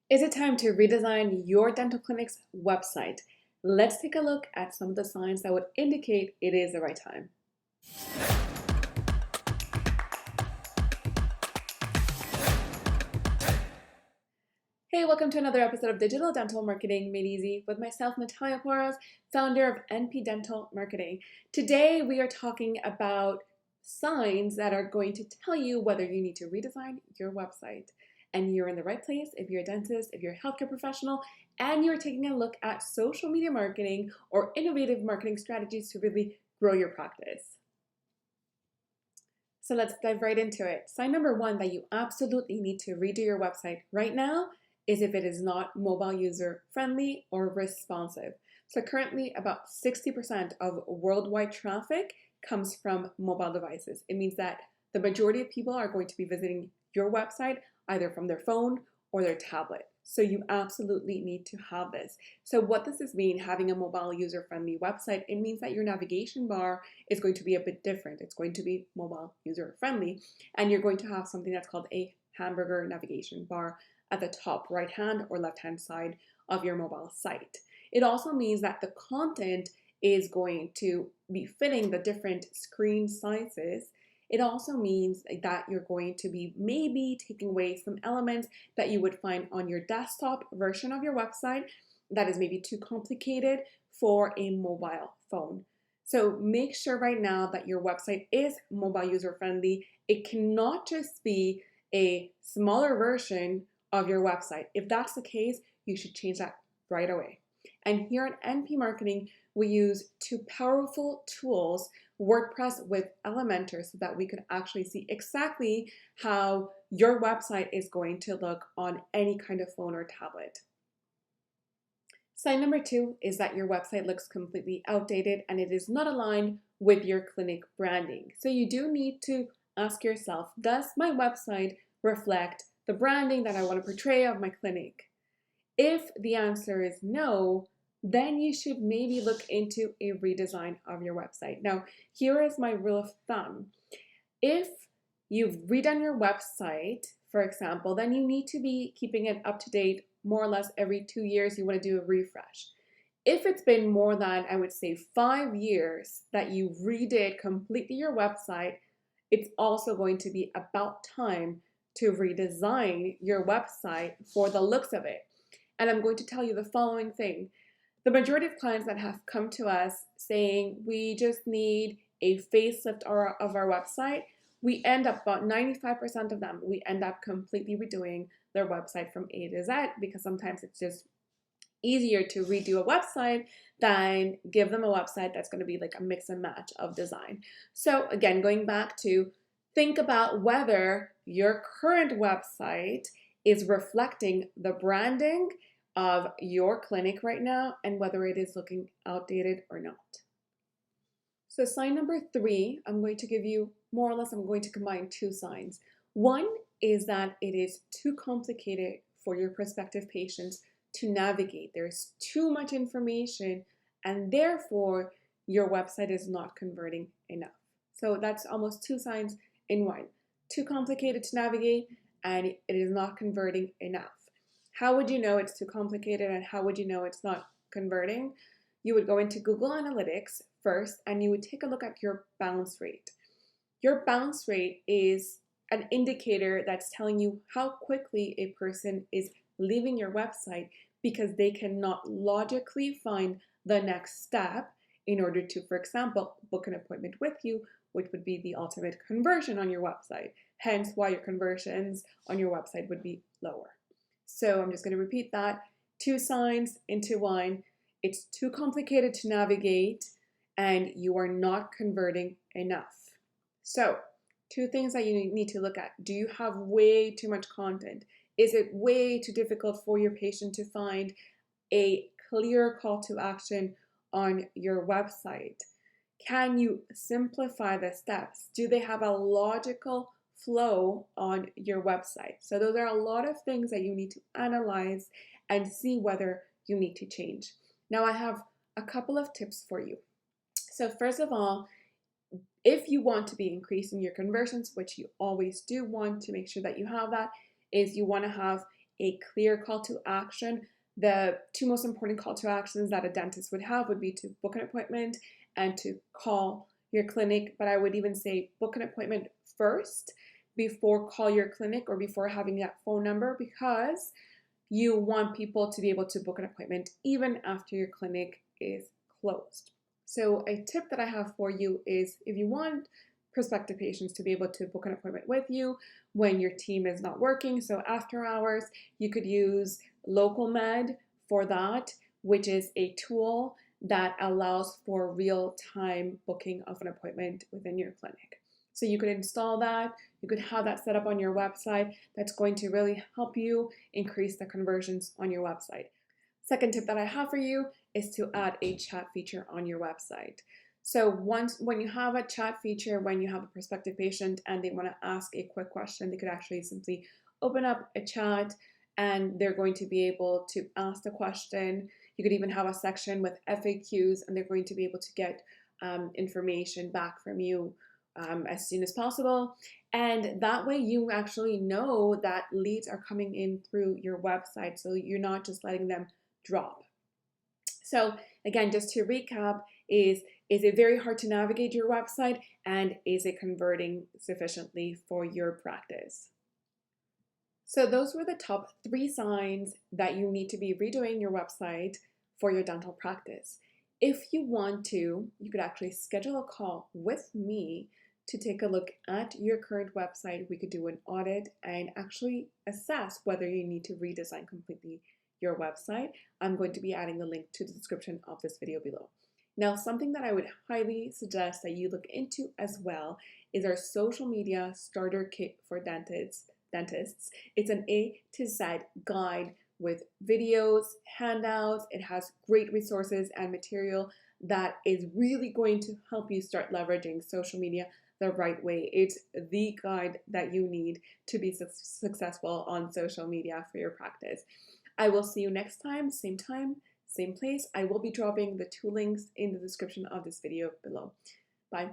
Is it time to redesign your dental clinic's website? Let's take a look at some of the signs that would indicate it is the right time. Hey, welcome to another episode of Digital Dental Marketing Made Easy with myself, Natalia Porras, founder of NP Dental Marketing. Today, we are talking about signs that are going to tell you whether you need to redesign your website. And you're in the right place if you're a dentist, if you're a healthcare professional, and you're taking a look at social media marketing or innovative marketing strategies to really grow your practice. So let's dive right into it. Sign number one that you absolutely need to redo your website right now is if it is not mobile user friendly or responsive. So currently about 60% of worldwide traffic comes from mobile devices. It means that the majority of people are going to be visiting your website either from their phone or their tablet. So you absolutely need to have this. So what does this mean, having a mobile user-friendly website? It means that your navigation bar is going to be a bit different. It's going to be mobile user-friendly, and you're going to have something that's called a hamburger navigation bar at the top right-hand or left-hand side of your mobile site. It also means that the content is going to be fitting the different screen sizes. It also means that you're going to be maybe taking away some elements that you would find on your desktop version of your website that is maybe too complicated for a mobile phone. So make sure right now that your website is mobile user friendly. It cannot just be a smaller version of your website. If that's the case, you should change that right away. And here at NP Marketing, we use two powerful tools, WordPress with Elementor, so that we could actually see exactly how your website is going to look on any kind of phone or tablet. Sign number two is that your website looks completely outdated and it is not aligned with your clinic branding. So you do need to ask yourself, does my website reflect the branding that I want to portray of my clinic? If the answer is no, then you should maybe look into a redesign of your website. Now, here is my rule of thumb. If you've redone your website, for example, then you need to be keeping it up to date more or less every 2 years. You want to do a refresh. If it's been more than, I would say, 5 years that you redid completely your website, it's also going to be about time to redesign your website for the looks of it. And I'm going to tell you the following thing. The majority of clients that have come to us saying we just need a facelift of our website, we end up, about 95% of them, we end up completely redoing their website from A to Z, because sometimes it's just easier to redo a website than give them a website that's going to be like a mix and match of design. So again, going back to think about whether your current website is reflecting the branding of your clinic right now and whether it is looking outdated or not. So sign number three, I'm going to give you more or less, I'm going to combine two signs. One is that it is too complicated for your prospective patients to navigate. There's too much information and therefore your website is not converting enough. So that's almost two signs in one. Too complicated to navigate and it is not converting enough. How would you know it's too complicated and how would you know it's not converting? You would go into Google Analytics first and you would take a look at your bounce rate. Your bounce rate is an indicator that's telling you how quickly a person is leaving your website because they cannot logically find the next step in order to, for example, book an appointment with you, which would be the ultimate conversion on your website. Hence why your conversions on your website would be lower. So I'm just going to repeat that. Two signs into one. It's too complicated to navigate and you are not converting enough. So two things that you need to look at. Do you have way too much content? Is it way too difficult for your patient to find a clear call to action on your website? Can you simplify the steps? Do they have a logical flow on your website? So those are a lot of things that you need to analyze and see whether you need to change. Now I have a couple of tips for you. So first of all, if you want to be increasing your conversions, which you always do want to make sure that you have that, is you want to have a clear call to action. The two most important call to actions that a dentist would have would be to book an appointment and to call your clinic. But I would even say book an appointment first before call your clinic or before having that phone number, because you want people to be able to book an appointment even after your clinic is closed. So a tip that I have for you is, if you want prospective patients to be able to book an appointment with you when your team is not working, so after hours, you could use LocalMed for that, which is a tool that allows for real-time booking of an appointment within your clinic. So you could install that, you could have that set up on your website. That's going to really help you increase the conversions on your website. Second tip that I have for you is to add a chat feature on your website. So when you have a chat feature, when you have a prospective patient and they want to ask a quick question, they could actually simply open up a chat and they're going to be able to ask the question. You could even have a section with FAQs and they're going to be able to get information back from you as soon as possible. And that way you actually know that leads are coming in through your website, so you're not just letting them drop. So again, just to recap, is it very hard to navigate your website, and is it converting sufficiently for your practice? So those were the top 3 signs that you need to be redoing your website for your dental practice. If you want to, you could actually schedule a call with me to take a look at your current website. We could do an audit and actually assess whether you need to redesign completely your website. I'm going to be adding the link to the description of this video below. Now, something that I would highly suggest that you look into as well is our social media starter kit for dentists. It's an A to Z guide with videos, handouts. It has great resources and material that is really going to help you start leveraging social media the right way. It's the guide that you need to be successful on social media for your practice. I will see you next time, same place. I will be dropping the 2 links in the description of this video below. Bye.